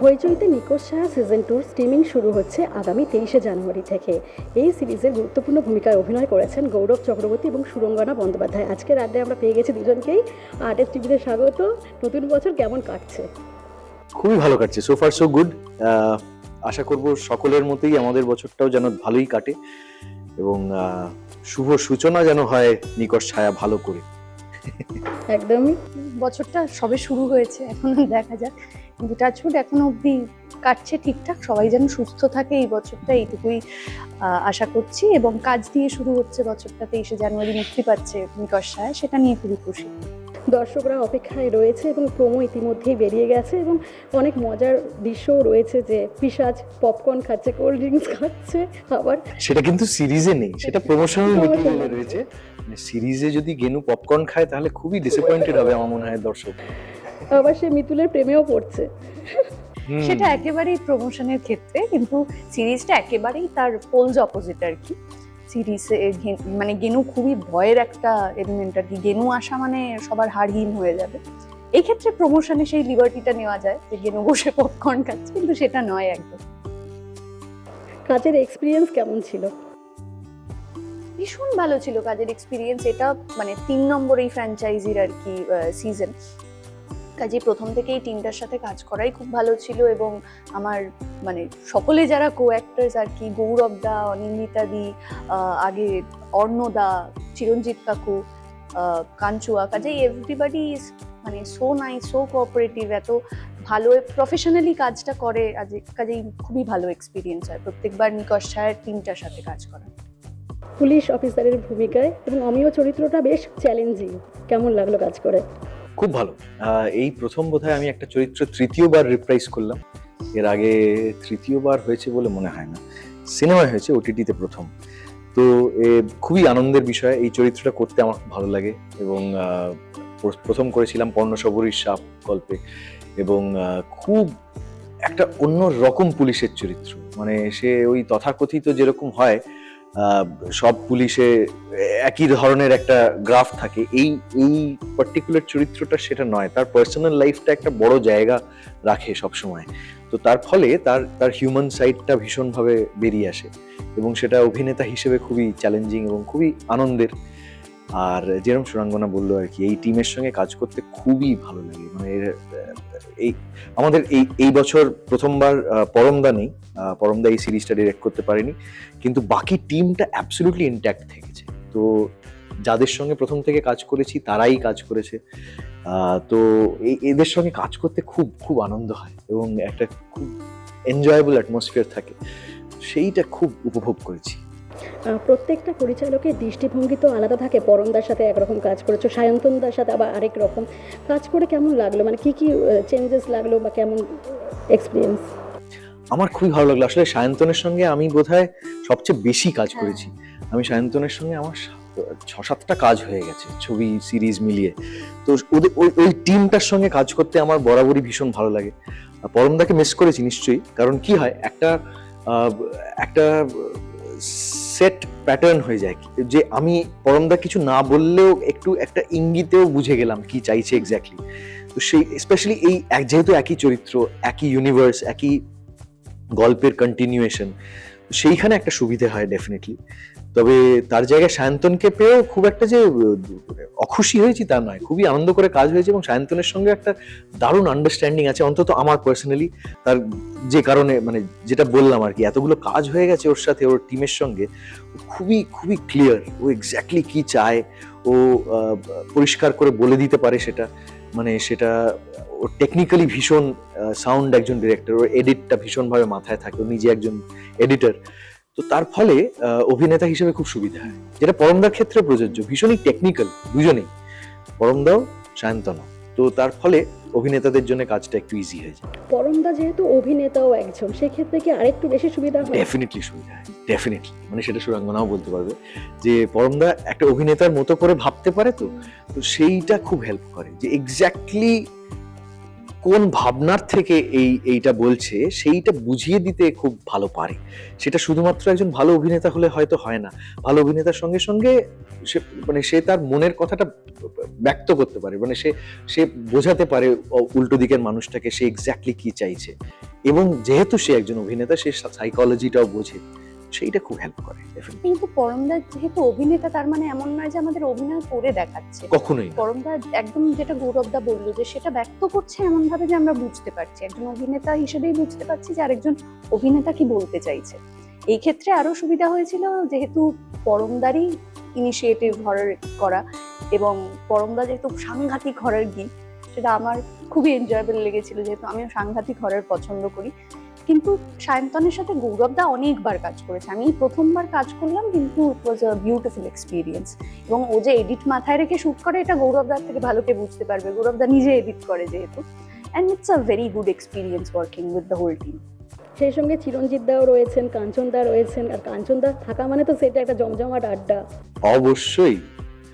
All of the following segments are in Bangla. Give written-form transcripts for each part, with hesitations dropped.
হইচইতে নিকোষ সাহা সিজন 2 স্ট্রিমিং শুরু হচ্ছে আগামী 23শে জানুয়ারি থেকে। এই সিরিজের গুরুত্বপূর্ণ ভূমিকায় অভিনয় করেছেন গৌরব চক্রবর্তী এবং সুরঙ্গনা বন্দ্যোপাধ্যায়। আজকের আড্ডায় আমরা পেয়ে গেছি দুজনকেই। আর্টিস্ট টিভিতে স্বাগত। নতুন বছর কেমন কাটছে? খুবই ভালো কাটছে, সো ফার সো গুড। আশা করব সকলের মতোই আমাদের বছরটাও যেন ভালোই কাটে এবং শুভ সূচনা যেন হয় নিকষ ছায়া ভালো করে। একদমই। বছরটা সবে শুরু হয়েছে, এখনো দেখা যাক, কিন্তু টাচউড এখনো অবধি কাটছে ঠিকঠাক। সবাই যেন সুস্থ থাকে এই বছরটা, এইটুকুই আশা করছি। এবং কাজ দিয়ে শুরু হচ্ছে বছরটা, 23শে জানুয়ারি মুক্তি পাচ্ছে নিকষ ছায়া, সেটা নিয়ে খুবই খুশি। দর্শকরা অপেক্ষায় রয়েছে এবং প্রোমো ইতিমধ্যেই বেরিয়ে গেছে এবং অনেক মজার দৃশ্যও রয়েছে, যে পিশাচ পপকর্ন খাচ্ছে, কোল্ড ড্রিঙ্কস খাচ্ছে। আবার সেটা কিন্তু সিরিজে নেই, সেটা প্রমোশনাল মেটেরিয়ালে রয়েছে। সিরিজে যদি গেনু পপকর্ন খায় তাহলে খুবই ডিসঅ্যাপয়েন্টেড হবে আমার মনে হয় দর্শক। আবার সে মিতুলের প্রেমেও পড়ছে। সেটা একেবারেই প্রমোশনের ক্ষেত্রে, কিন্তু সিরিজটা একেবারেই তার পোলস অপোজিট আর কি। সিরিজে মানে গেনু খুবই ভয়ের একটা এলিমেন্ট আর কি, গেনু আসা মানে সবার হাড়হীন হয়ে যাবে। এই ক্ষেত্রে প্রমোশনে সেই লিবার্টিটা নেওয়া যায় যে গেনু বসে পপকর্ন খাচ্ছে, কিন্তু সেটা নয় একদম। কাজের এক্সপিরিয়েন্স কেমন ছিল? ভীষণ ভালো ছিল কাজের এক্সপিরিয়েন্স। এটা মানে 3 নম্বর এই ফ্র্যাঞ্চাইজির আর কি সিজন। কাজে প্রথম থেকে এই টিমটার সাথে কাজ করাই খুব ভালো ছিল। এবং আমার মানে সকলে যারা কো অ্যাক্টার্স আর কি, গৌরব দা, অনিন্দিতা দি, আগে অর্ণদা, চিরঞ্জিত কাকু, কাঞ্চুয়া, কাজে এভরিবাডি ইজ মানে সো নাইস, সো কোঅপারেটিভ, এত ভালো প্রফেশনালি কাজটা করে। কাজেই খুবই ভালো এক্সপিরিয়েন্স হয় প্রত্যেকবার নিকষ ছায়ার টিমটার সাথে কাজ করা। পুলিশ অফিসারের ভূমিকায় এবং অমিয় চরিত্রটা বেশ চ্যালেঞ্জিং। কেমন লাগলো কাজ করে? খুব ভালো। এই প্রথম বোধহয় আমি একটা চরিত্র তৃতীয়বার রিপ্রাইজ করলাম। এর আগে তৃতীয়বার হয়েছে বলে মনে হয় না, সিনেমায় হয়েছে, ওটিটিতে প্রথম। তো খুবই আনন্দের বিষয়, এই চরিত্রটা করতে আমার খুব ভালো লাগে। এবং প্রথম করেছিলাম পর্ণশবরীর সাপ গল্পে, এবং খুব একটা অন্য রকম পুলিশের চরিত্র। মানে সে ওই তথাকথিত যেরকম হয় সব পুলিশে একই ধরনের একটা গ্রাফ থাকে, এই পার্টিকুলার চরিত্রটা সেটা নয়। তার পার্সোনাল লাইফটা একটা বড় জায়গা রাখে সবসময়। তো তার ফলে তার হিউম্যান সাইডটা ভীষণভাবে বেরিয়ে আসে, এবং সেটা অভিনেতা হিসেবে খুবই চ্যালেঞ্জিং এবং খুবই আনন্দের। আর যেরকম সুরাঙ্গনা বললো আর কি, এই টিমের সঙ্গে কাজ করতে খুবই ভালো লাগে। মানে এই আমাদের এই বছর প্রথমবার পরমদা নেই, পরমদা এই সিরিজটা ডিরেক্ট করতে পারেনি, কিন্তু বাকি টিমটা অ্যাবসলিউটলি ইনট্যাক্ট থেকেছে। তো যাদের সঙ্গে প্রথম থেকে কাজ করেছি তারাই কাজ করেছে। তো এদের সঙ্গে কাজ করতে খুব খুব আনন্দ হয় এবং একটা খুব এনজয়েবল অ্যাটমসফিয়ার থাকে, সেইটা খুব উপভোগ করেছি। প্রত্যেকটা পরিচালকের দৃষ্টিভঙ্গি তো আলাদা থাকে। পরমদার সাথে একরকম কাজ করেছো, সায়ন্তনদার সাথে আবার আরেক রকম। কাজ করে কেমন লাগলো? মানে কি চেঞ্জেস লাগলো বা কেমন এক্সপিরিয়েন্স? আমার খুবই ভালো লাগলো। আসলে সায়ন্তনের সঙ্গে আমি বোধহয় সবচেয়ে বেশি কাজ করেছি। আমি সায়ন্তনের সঙ্গে আমার 6-7টা কাজ হয়ে গেছে, ছবি সিরিজ মিলিয়ে। তো ওদের ওই টিমটার সঙ্গে কাজ করতে আমার বরাবরই ভীষণ ভালো লাগে। পরমদাকে মিস করেছি নিশ্চয়ই, কারণ কি হয়, একটা সেট প্যাটার্ন হয়ে যায় যে আমি পরমদা কিছু না বললেও একটু একটা ইঙ্গিতেও বুঝে গেলাম কি চাইছে এক্স্যাক্টলি। তো সেই স্পেশালি এই যেহেতু একই চরিত্র, একই ইউনিভার্স, একই গল্পের কন্টিনিউয়েশন, সেইখানে একটা সুবিধে হয় ডেফিনেটলি। তবে তার জায়গায় সায়ন্তনকে পেয়েও খুব একটা যে অখুশি হয়েছি তা নয়, খুবই আনন্দ করে কাজ হয়েছে। এবং সায়ন্তনের সঙ্গে একটা দারুণ আন্ডারস্ট্যান্ডিং আছে, অন্তত আমার পার্সোনালি। তার যে কারণে মানে যেটা বললাম আর কি, এতগুলো কাজ হয়ে গেছে ওর সাথে, ওর টিমের সঙ্গে, খুবই খুবই ক্লিয়ার ও এক্স্যাক্টলি কি চায়, ও পরিষ্কার করে বলে দিতে পারে সেটা। মানে সেটা ও টেকনিক্যালি ভীষণ সাউন্ড একজন ডিরেক্টর, ওর এডিটটা ভীষণভাবে মাথায় থাকে, ও নিজে একজন এডিটর। তো তার ফলে অভিনেতা হিসেবে খুব সুবিধা হয়, যেটা পরমদার ক্ষেত্রে প্রযোজ্য। ভীষণই টেকনিক্যাল দুজনেই, পরমদাও সায়ন্তনও। তো তার ফলে অভিনেতাদের জন্য কাজটা একটু ইজি হয়ে যায়। পরমদা যেহেতু অভিনেতাও একজন, সেক্ষেত্রে কি আরেকটু বেশি সুবিধা হয়? ডেফিনেটলি সুবিধা হয়, ডেফিনেটলি। মানে সেটা সুরাঙ্গনাও বলতে পারবে যে পরমদা একটা অভিনেতার মতো করে ভাবতে পারে। তো সেইটা খুব হেল্প করে যে এক্স্যাক্টলি কোন ভাবনার থেকে এইটা বলছে সেইটা বুঝিয়ে দিতে খুব ভালো পারে। সেটা শুধুমাত্র একজন ভালো অভিনেতা হলে হয়তো হয় না। ভালো অভিনেতার সঙ্গে সঙ্গে সে তার মনের কথাটা ব্যক্ত করতে পারে, মানে সে বোঝাতে পারে উল্টো দিকের মানুষটাকে সে এক্স্যাক্টলি কি চাইছে। এবং যেহেতু সে একজন অভিনেতা, সে সাইকোলজিটাও বোঝে, সেইটা খুব হেল্প করে definitely। কিন্তু পরমদা যেহেতু অভিনেতা, তার মানে এমন নয় যে আমাদের অভিনয় করে দেখাচ্ছে। কখনোই না। পরমদা একদম যেটা গৌরবদা বললো, যে সেটা ব্যক্ত করছে এমন ভাবে যে আমরা বুঝতে পারছি, একজন অভিনেতা হিসেবেই বুঝতে পারছি যে আরেকজন অভিনেতা কি বলতে চাইছে। এই ক্ষেত্রে আরো সুবিধা হয়েছিল যেহেতু পরমদারই ইনিশিয়েটিভ হরর করা, এবং পরমদা যেহেতু সাংঘাতিক হরর গিক, সেটা আমার খুবই এনজয়েবল লেগেছিল, যেহেতু আমিও সাংঘাতিক হরর পছন্দ করি। কিন্তু সায়ন্তনের সাথে গৌরবদা অনেকবার কাজ করেছে, আমি প্রথমবার কাজ করলাম, কিন্তু ইট ওয়াজ আ বিউটিফুল এক্সপিরিয়েন্স। এবং ও যে এডিট মাথায় রেখে শুট করে, এটা গৌরবদার থেকে ভালো কে বুঝতে পারবে, গৌরবদা নিজে এডিট করে যেহেতু। And it's a very good experience working with the whole team. সেই সঙ্গে চিরঞ্জিত দাও রয়েছেন, কাঞ্চন দা রয়েছেন, আর কাঞ্চন দা থাকা মানে তো সেটা একটা জমজমাট আড্ডা। অবশ্যই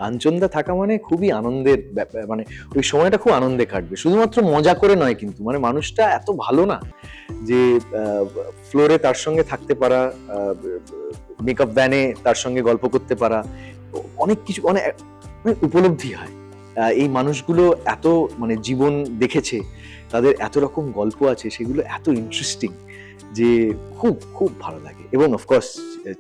কাঞ্চনদা থাকা মানে খুবই আনন্দের ব্যাপার, মানে ওই সময়টা খুব আনন্দে কাটবে, শুধুমাত্র মজা করে নয় কিন্তু, মানে মানুষটা এত ভালো না যে ফ্লোরে তার সঙ্গে থাকতে পারা, মেকআপ ভ্যানে তার সঙ্গে গল্প করতে পারা, অনেক কিছু অনেক অনেক উপলব্ধি হয়। এই মানুষগুলো এত মানে জীবন দেখেছে, তাদের এত রকম গল্প আছে, সেগুলো এত ইন্টারেস্টিং যে খুব খুব ভালো লাগে। এবং অফকোর্স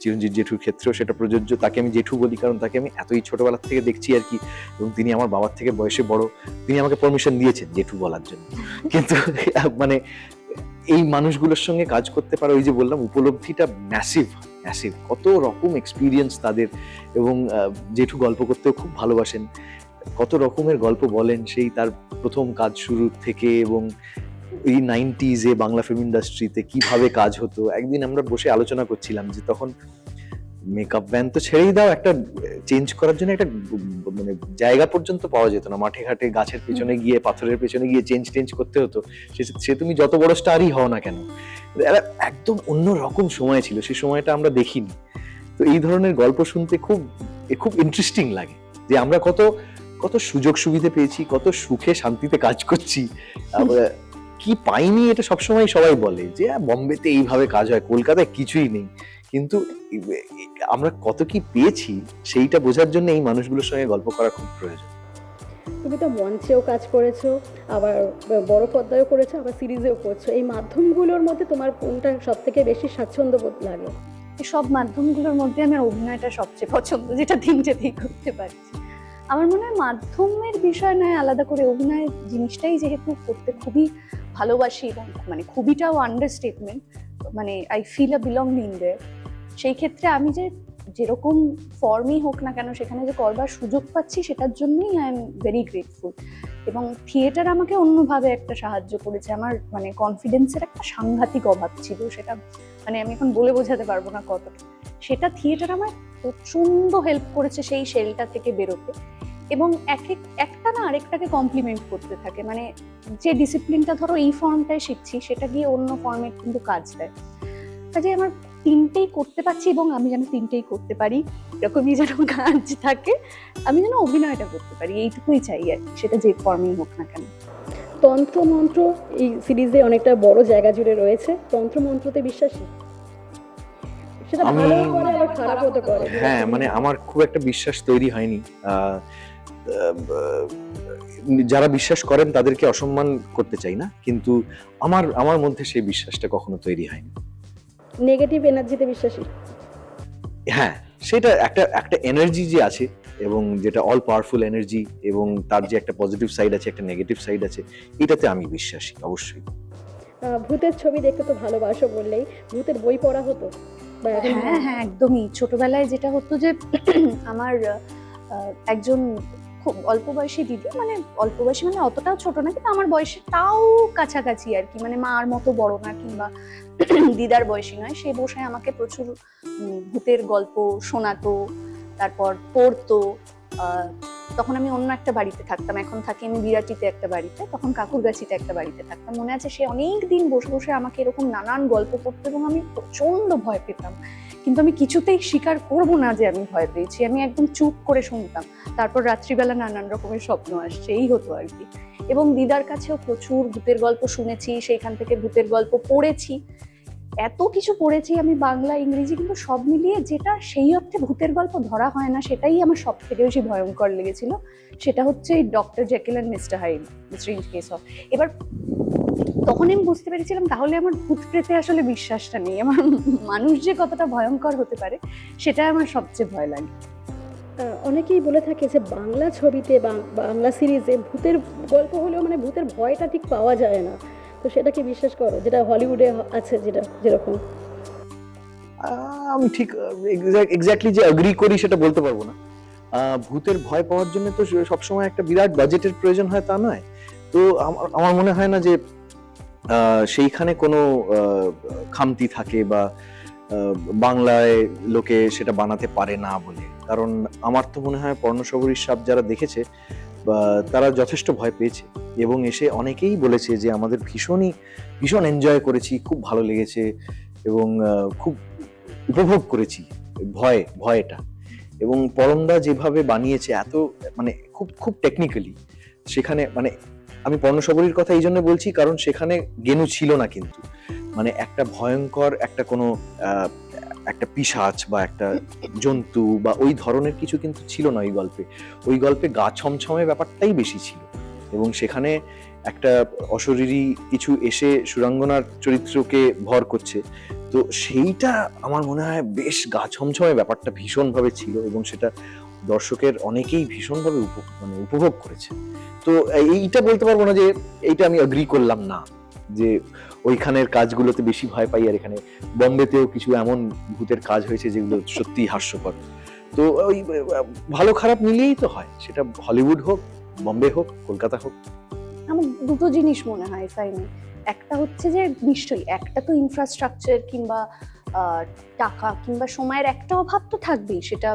চিরঞ্জিত জেঠুর ক্ষেত্রেও সেটা প্রযোজ্য, তাকে আমি জেঠু বলি কারণ তাকে আমি এতই ছোটবেলার থেকে দেখছি আর কি, এবং তিনি আমার বাবার থেকে বয়সে বড়, তিনি আমাকে পারমিশন দিয়েছেন জেঠু বলার জন্য। কিন্তু মানে এই মানুষগুলোর সঙ্গে কাজ করতে পারা, ওই যে বললাম উপলব্ধিটা ম্যাসিভ ম্যাসিভ, কত রকম এক্সপিরিয়েন্স তাদের। এবং জেঠু গল্প করতেও খুব ভালোবাসেন, কত রকমের গল্প বলেন সেই তার প্রথম কাজ শুরু থেকে, এবং এই 90s বাংলা ফিল্ম ইন্ডাস্ট্রিতে কিভাবে কাজ হতো। একদিন আমরা বসে আলোচনা করছিলাম যে তখন মেকআপ ভ্যান তো ছেড়েই দাও, একটা চেঞ্জ করার জন্য একটা মানে জায়গা পর্যন্ত পাওয়া যেত না, মাঠে ঘাটে গাছের পেছনে গিয়ে পাথরের পেছনে গিয়ে চেঞ্জ করতে হতো। সে তুমি যত বড় স্টারই হও না কেন, একদম অন্য রকম সময় ছিল, সেই সময়টা আমরা দেখিনি। তো এই ধরনের গল্প শুনতে খুব খুব ইন্টারেস্টিং লাগে যে আমরা কত কত সুযোগ সুবিধা পেয়েছি, কত সুখে শান্তিতে কাজ করছি, কি পাইনি এটা সবসময় সবাই বলে যে বম্বেতে এইভাবে কাজ হয়, কলকাতায় কিছুই নেই, কিন্তু আমরা কত কি পেয়েছি সেইটা বোঝার জন্য এই মানুষগুলোর সঙ্গে গল্প করা খুব প্রয়োজন। তুমি তো মঞ্চেও কাজ করেছো, আবার বড় পর্দায়ও করেছো, আবার সিরিজেও করছো। এই মাধ্যমগুলোর মধ্যে তোমার কোনটা সব থেকে বেশি স্বাচ্ছন্দ্য বোধ লাগে? এই সব মাধ্যমগুলোর মধ্যে আমার অভিনয়টা সবচেয়ে পছন্দ, যেটা তিনটেতেই করতে পারছি। আমার মনে হয় মাধ্যমের বিষয় নয় আলাদা করে, অভিনয় জিনিসটাই যেহেতু করতে খুবই ভালোবাসি, এবং মানে খুবইটাও আন্ডারস্টেটমেন্ট, মানে আই ফিল আ বিলংিং দেয়ার। সেই ক্ষেত্রে আমি যে যেরকম ফর্মই হোক না কেন সেখানে যে করবার সুযোগ পাচ্ছি, সেটার জন্যই আই এম ভেরি গ্রেটফুল। এবং থিয়েটার আমাকে অন্যভাবে একটা সাহায্য করেছে। আমার মানে কনফিডেন্সের একটা সাংঘাতিক অভাব ছিল, সেটা মানে আমি এখন বলে বোঝাতে পারবো না কতটা। সেটা থিয়েটার আমার প্রচন্ড হেল্প করেছে সেই শেলটা থেকে বেরোতে, এবং একটা না আরেকটাকে কমপ্লিমেন্ট করতে থাকে। মানে যে ডিসিপ্লিনটা ধরো এই ফর্মটায় শিখছি, সেটা গিয়ে অন্য ফর্মে কিন্তু কাজ দেয়। কাজে আমার তিনটেই করতে পারছি, এবং আমি যেন তিনটেই করতে পারি এরকমই যেন কাজ থাকে, আমি যেন অভিনয়টা করতে পারি, এইটুকুই চাই আর কি, সেটা যে ফর্মেই হোক না কেন। তন্ত্রমন্ত্র এই সিরিজে অনেকটা বড় জায়গা জুড়ে রয়েছে, তন্ত্রমন্ত্রতে বিশ্বাসী? সেটা ভালো করে আবার খারাপ হতে পারে। হ্যাঁ, মানে আমার খুব একটা বিশ্বাস তৈরি হয়নি। যারা বিশ্বাস করেন তাদেরকে অসম্মান করতে চাই না, কিন্তু আমার মধ্যে সেই বিশ্বাসটা কখনো তৈরি হয়নি। নেগেটিভ এনার্জিতে বিশ্বাসী? হ্যাঁ, সেটা একটা এনার্জি যে আছে, এবং যেটা অল পাওয়ারফুল এনার্জি, এবং তার যে একটা পজিটিভ সাইড আছে, একটা নেগেটিভ সাইড আছে, এটাতে আমি বিশ্বাসী অবশ্যই। ভূতের ছবি দেখতে তো ভালোবাসো বললেই, ভূতের বই পড়া হতো? হ্যাঁ হ্যাঁ, একদমই। ছোটবেলায় যেটা হতো যে আমার একজন খুব অল্প বয়সী দিদি, মানে অল্প বয়সী মানে অতটাও ছোট না, কিন্তু আমার বয়সে তাও কাছাকাছি আর কি, মানে মার মতো বড় না কিংবা দিদার বয়সী নয়, সে বসে আমাকে প্রচুর ভূতের গল্প শোনাতো, তারপর পড়তো। তখন আমি অন্য একটা বাড়িতে থাকতাম, এখন থাকি আমি বিরাটিতে একটা বাড়িতে, তখন কাকুরগাছিতে একটা বাড়িতে থাকতাম। মনে আছে সে অনেক দিন বসে বসে আমাকে এরকম নানান গল্প পড়তো, এবং আমি প্রচন্ড ভয় পেতাম, কিন্তু আমি কিছুতেই স্বীকার করবো না যে আমি ভয় পেয়েছি, আমি একদম চুপ করে শুনতাম। তারপর রাত্রিবেলা নানান রকমের স্বপ্ন আসছে, এই হতো আর কি। এবং দিদার কাছেও প্রচুর ভূতের গল্প শুনেছি, সেইখান থেকে ভূতের গল্প পড়েছি, এত কিছু পড়েছি আমি, বাংলা ইংরেজি, কিন্তু সব মিলিয়ে যেটা সেই অর্থে ভূতের গল্প ধরা হয় না, সেটাই আমার সব থেকে বেশি ভয়ঙ্কর লেগেছিল। সেটা হচ্ছে doctor Jekyll and mister hide, the strange case of. এবার তখন আমি বুঝতে পেরেছিলাম তাহলে আমার ভূত প্রেতে আসলে বিশ্বাসটা নেই, আমার মানুষ যে কতটা ভয়ঙ্কর হতে পারে সেটা আমার সবচেয়ে ভয় লাগে। অনেকেই বলে থাকে যে বাংলা ছবিতে বা বাংলা সিরিজে ভূতের গল্প হলেও মানে ভূতের ভয়টা ঠিক পাওয়া যায় না, তো সেটা কি বিশ্বাস করো, যেটা হলিউডে আছে যেটা যেরকম? আমি ঠিক এক্স্যাক্টলি যে এগ্রি করি সেটা বলতে পারবো না। ভূতের ভয় পাওয়ার জন্য তো সবসময় একটা বিরাট বাজেটের প্রয়োজন হয় তা নয়। তো আমার মনে হয় না যে সেইখানে কোনো খামতি থাকে বা বাংলায় লোকে সেটা বানাতে পারে না বলে। কারণ আমার তো মনে হয় পর্ণশবরীর সাপ যারা দেখেছে তারা যথেষ্ট ভয় পেয়েছে, এবং এসে অনেকেই বলেছে যে আমাদের ভীষণ এনজয় করেছি, খুব ভালো লেগেছে এবং খুব উপভোগ করেছি ভয়টা। এবং পরমদা যেভাবে বানিয়েছে এত মানে খুব খুব টেকনিক্যালি, সেখানে মানে আমি পর্ণশবরীর কথা এই জন্য বলছি কারণ সেখানে গেনু ছিল না, কিন্তু মানে একটা ভয়ঙ্কর একটা কোনো একটা পিশাচ বা একটা জন্তু বা ওই ধরনের কিছু কিন্তু ছিল না ওই গল্পে গা ছমছমে ব্যাপারটাই বেশি ছিল। এবং সেখানে একটা অশরীরী কিছু এসে সুরাঙ্গনার চরিত্রকে ভর করছে, তো সেইটা আমার মনে হয় বেশ গা ছমছমে ব্যাপারটা ভীষণভাবে ছিল, এবং সেটা দর্শকের অনেকেই ভীষণভাবে উপভোগ করেছে। তো এইটা বলতে পারবো না যে এইটা আমি এগ্রি করলাম না যে ওইখানের কাজগুলোতে বেশি ভয় পাই, আর এখানে বম্বেতেও কিছু এমন ভূতের কাজ হয়েছে যেগুলো সত্যিই হাস্যকর। তো ওই ভালো খারাপ মিলিয়েই তো হয়, সেটা হলিউড হোক, বম্বে হোক, কলকাতা হোক। আমার দুটো জিনিস মনে হয় ফাইনে। একটা হচ্ছে যে নিশ্চয়ই একটা তো ইনফ্রাস্ট্রাকচার কিংবা টাকা কিংবা সময়ের একটা অভাব তো থাকবেই, সেটা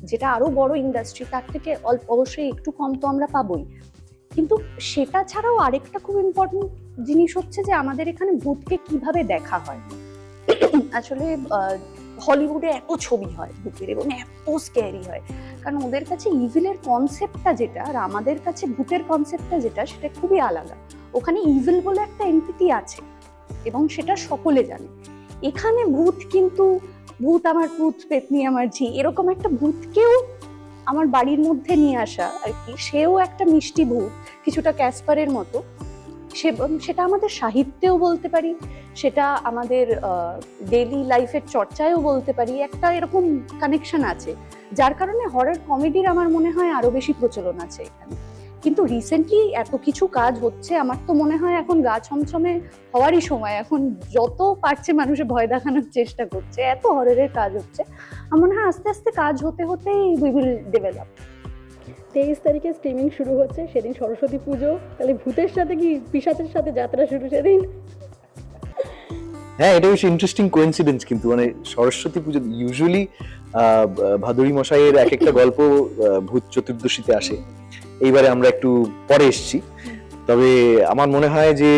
যেটা আরো বড় ইন্ডাস্ট্রি তার থেকে অবশ্যই একটু কম তো আমরা পাবোই। কিন্তু সেটা ছাড়াও আরেকটা খুব ইম্পর্টেন্ট জিনিস হচ্ছে যে আমাদের এখানে ভূতকে কিভাবে দেখা হয়। আসলে হলিউডে এত ছবি হয় ভূতের এবং এত স্ক্যারি হয়, কারণ ওদের কাছে ইভিলের কনসেপ্টটা যেটা আর আমাদের কাছে ভূতের কনসেপ্টটা যেটা সেটা খুবই আলাদা। ওখানে ইভিল বলে একটা এন্টিটি আছে এবং সেটা সকলে জানে। এখানে ভূত কিন্তু ভূত আমার ভূত, পেতনি আমার ঝি, এরকম একটা ভূতকেও আমার বাড়ির মধ্যে নিয়ে আসা আর কি, সেও একটা মিষ্টি ভূত, কিছুটা ক্যাসপারের মতো। সেটা আমাদের সাহিত্যেও বলতে পারি, সেটা আমাদের ডেইলি লাইফের চর্চায়ও বলতে পারি, একটা এরকম কানেকশন আছে যার কারণে হরর কমেডির আমার মনে হয় আরো বেশি প্রচলন আছে এখানে। কিন্তু রিসেন্টলি এত কিছু কাজ হচ্ছে, আমার তো মনে হয় এখন গা ছমছমে হওয়ারই সময়। এখন যত পারছে মানুষে ভয় দেখানোর চেষ্টা করছে, এত হররের কাজ হচ্ছে, আমার মনে হয় আস্তে আস্তে কাজ হতে হতেই উই উইল ডেভেলপ। 23 তারিখে স্ট্রিমিং শুরু হচ্ছে, সেদিন সরস্বতী পুজো, তাহলে ভূতের সাথে কি পিশাচের সাথে যাত্রা শুরু সেদিন? হ্যাঁ, এটা বেশ ইন্টারেস্টিং কোইন্সিডেন্স, কিন্তু মানে সরস্বতী পুজো ইউজুয়ালি ভাদুরী মশাইয়ের এক একটা গল্প ভূত চতুর্দশীতে আসে, এইবারে আমরা একটু পরে এসেছি। তবে আমার মনে হয় যে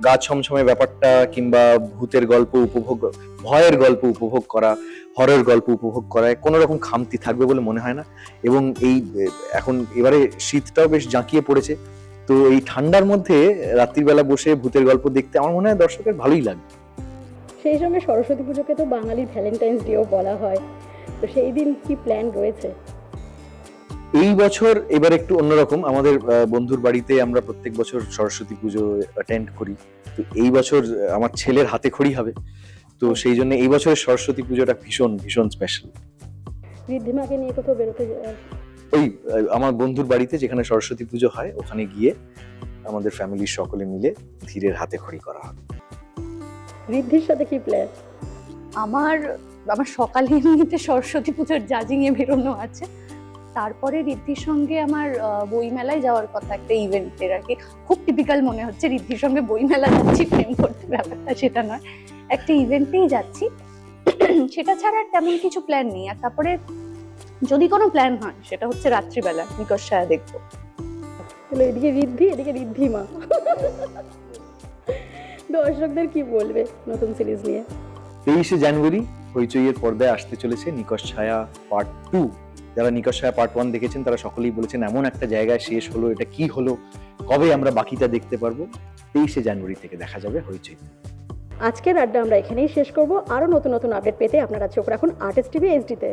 গা ছমছমে ব্যাপারটা কিংবা ভূতের গল্প উপভোগ, ভয়ের গল্প উপভোগ করা, হরর গল্প উপভোগ করায় কোনো রকম খামতি থাকবে বলে মনে হয় না। এবং এই এখন এবারে শীতটাও বেশ জাঁকিয়ে পড়েছে, তো এই ঠান্ডার মধ্যে রাত্রিবেলা বসে ভূতের গল্প দেখতে আমার মনে হয় দর্শকের ভালোই লাগবে। সেই সঙ্গে সরস্বতী পুজোকে তো বাঙালির ভ্যালেন্টাইন্স ডেও বলা হয়, তো সেই দিন কি প্ল্যান রয়েছে? এই বছর এবার একটু অন্যরকম, আমাদের বন্ধুর বাড়িতে আমরা প্রত্যেক বছর সরস্বতী পুজো অ্যাটেন্ড করি, তো এই বছর আমার ছেলের হাতে খড়ি হবে, তো সেই জন্য এই বছরের সরস্বতী পুজোটা ভীষণ ভীষণ স্পেশাল। ঋদ্ধিমাকে নিয়ে কোথাও বেরোতে ওই আমার বন্ধুর বাড়িতে যেখানে সরস্বতী পুজো হয় ওখানে গিয়ে আমাদের ফ্যামিলির সকলে মিলে ধীরের হাতে খড়ি করা হবে। ঋদ্ধির সাথে কি প্ল্যান? আমার সকালে এমনিতে সরস্বতী পুজোর জাজিং এ বেরোনো আছে, তারপরে ঋদ্ধির সঙ্গে আমার বইমেলায় যাওয়ার কথা, একটা ইভেন্টের আর কি। খুব টিপিক্যাল মনে হচ্ছে ঋদ্ধির সঙ্গে বইমেলা যাচ্ছি, প্রেম করতে, ব্যাপারটা সেটা নয়, একটা ইভেন্টেই যাচ্ছি। সেটা ছাড়া আর তেমন কিছু প্ল্যান নেই। আর তারপরে যদি কোনো প্ল্যান হয় সেটা হচ্ছে রাত্রিবেলা নিকশ ছায়া দেখবো। এদিকে ঋদ্ধি, এদিকে ঋদ্ধিমা, দর্শকদের কি বলবে নতুন সিরিজ নিয়ে? 23শে জানুয়ারি হইচইয়ের পর্দায় আসতে চলেছে নিকশ ছায়া পার্ট 2। যারা নিকশ ছায়া পার্ট 1 দেখেছেন তারা সকলেই বলেছেন এমন একটা জায়গায় শেষ হলো, এটা কি হলো, কবে আমরা বাকিটা দেখতে পারবো। 23শে জানুয়ারি থেকে দেখা যাবে হইচই। আজকের আড্ডা আমরা এখানেই শেষ করব। আরো নতুন নতুন আপডেট পেতে আপনারা চোখ রাখুন আর্টিস্ট টিভি HD তে।